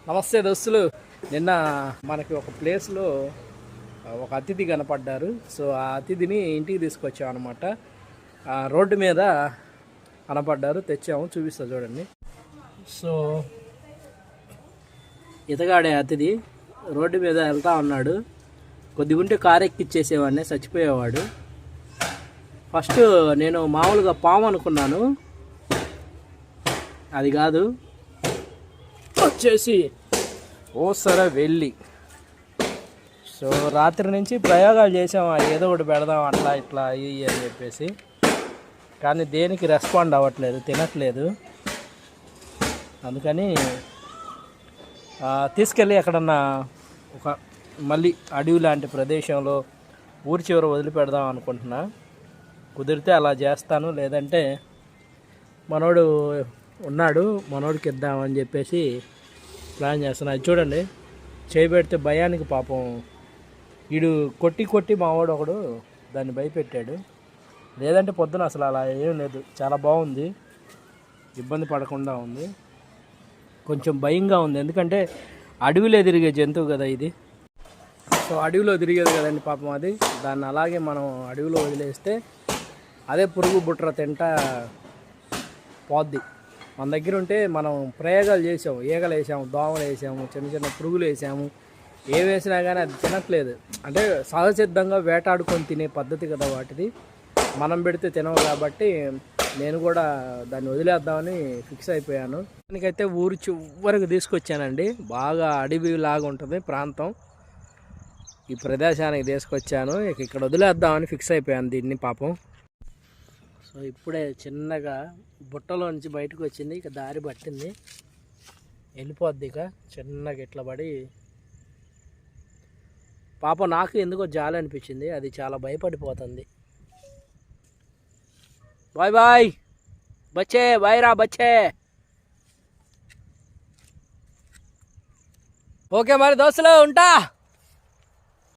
నమస్తే దోస్తులు. నిన్న మనకి ఒక ప్లేస్లో ఒక అతిథి కనపడ్డారు. సో ఆ అతిథిని ఇంటికి తీసుకొచ్చాం అనమాట. రోడ్డు మీద కనపడ్డారు, తెచ్చాము, చూపిస్తా చూడండి. సో ఇతగాడే అతిథి రోడ్డు మీద వెళ్తా ఉన్నాడు. కొద్దిగుంటే కారు ఎక్కిచ్చేసేవాడిని, చచ్చిపోయేవాడు. ఫస్ట్ నేను మామూలుగా పాము అనుకున్నాను, అది కాదు, వచ్చేసి ఓసర వెళ్ళి. సో రాత్రి నుంచి ప్రయోగాలు చేసాం, ఏదో ఒకటి పెడదాం అట్లా ఇట్లా ఇవి అని చెప్పేసి, కానీ దేనికి రెస్పాండ్ అవ్వట్లేదు, తినట్లేదు. అందుకని తీసుకెళ్ళి ఎక్కడన్నా ఒక మళ్ళీ అడవి లాంటి ప్రదేశంలో ఊరి చివర వదిలిపెడదాం అనుకుంటున్నా. కుదిరితే అలా చేస్తాను, లేదంటే మనోడు ఉన్నాడు, మనోడికి ఇద్దామని చెప్పేసి ప్లాన్ చేస్తున్నా. అది చూడండి, చేయబెడితే భయానికి పాపం వీడు కొట్టి మావాడు ఒకడు దాన్ని భయపెట్టాడు. లేదంటే పొద్దున అసలు అలా ఏం లేదు, చాలా బాగుంది, ఇబ్బంది పడకుండా ఉంది. కొంచెం భయంగా ఉంది, ఎందుకంటే అడవిలో తిరిగే జంతువు కదా ఇది. సో అడవిలో తిరిగేది కదండి పాపం అది. దాన్ని అలాగే మనం అడవిలో వదిలేస్తే అదే పురుగు బుట్ర తింటా పోద్ది. మన దగ్గర ఉంటే మనం ప్రయోగాలు చేసాము, ఈగలు వేసాము, దోమలు వేసాము, చిన్న చిన్న పురుగులు వేసాము, ఏ వేసినా కానీ అది తినట్లేదు. అంటే సహజసిద్ధంగా వేటాడుకొని తినే పద్ధతి కదా వాటిది, మనం పెడితే తినవు. కాబట్టి నేను కూడా దాన్ని వదిలేద్దామని ఫిక్స్ అయిపోయాను. దానికైతే ఊరు చివరికి తీసుకొచ్చానండి, బాగా అడవిలాగా ఉంటుంది ప్రాంతం, ఈ ప్రదేశానికి తీసుకొచ్చాను. ఇక్కడ వదిలేద్దామని ఫిక్స్ అయిపోయాను దీన్ని పాపం. సో ఇప్పుడే చిన్నగా బుట్టలో నుంచి బయటకు వచ్చింది, ఇక దారి పట్టింది, వెళ్ళిపోద్ది. ఇక చిన్నగా ఇట్లా పడి పాపం నాకు ఎందుకో జాలి అనిపించింది, అది చాలా భయపడిపోతుంది. బాయ్ బాయ్ బచ్చే, బాయ్ రా బచ్చే. ఓకే మరి దోస్తులు, ఉంటా.